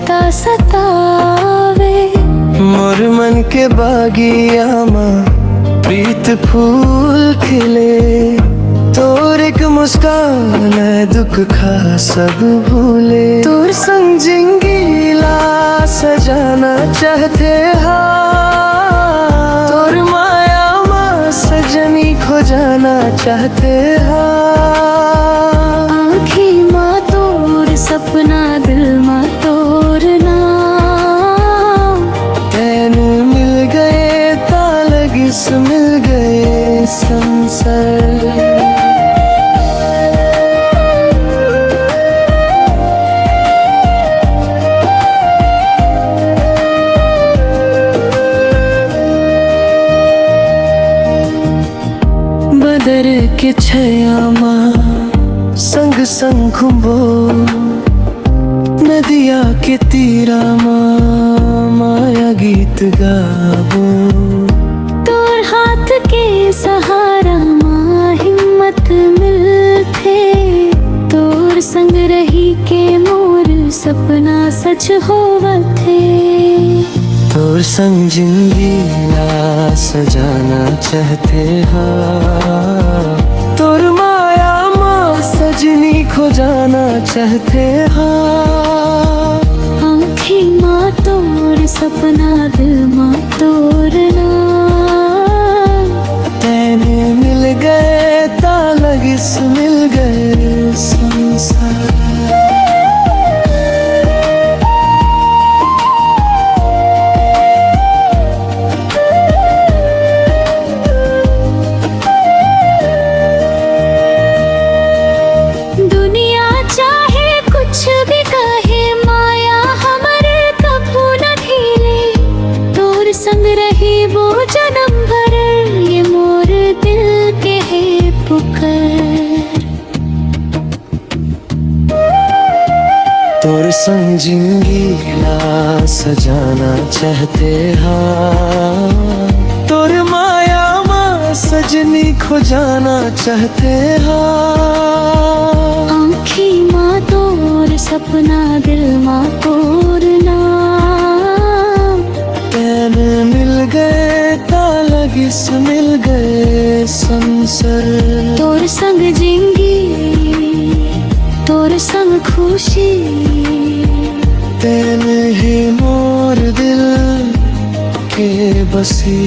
ता सतावे। मोर मन के बागिया मां प्रीत फूल खिले, तोर एक मुस्कान दुख खा सब भूले। तोर संग जिंगीला सजाना चाहते हा, तोर माया मां सजनी खो जाना चाहते हा। आँखी मां तोर सपना दिल मां तोर नाम। तैन मिल गए तालगिस मिल गए संसार। बदर के छया मां संग संग घुमो, नदिया के तीरा मां माया गीत गाबो। तोर हाथ के सहारा मां हिम्मत मिलथे, तोर संग रही के मोर सपना सच होवथे। तोर संग जिंदगीला सजाना चाहते हा, तोर माया मां सजनी खो जाना चाहते हा। आँखी मां तोर सपना दिल मां तोर नाम। तैने मिल गए तालगिस मिल गए संसार। संग रही वो जन्म भर, ये मोर दिल के है पुकार। तोर संग जिंगीला सजाना चाहते हा, तोर माया मां सजनी खो जाना चाहते हा। आँखी मां तोर सपना दिल मां तोर नाम। तैन मिल गए तालगिस मिल गए संसार। तोर संग जिंगी तोर संग खुशी, तैन ही मोर दिल के बसी।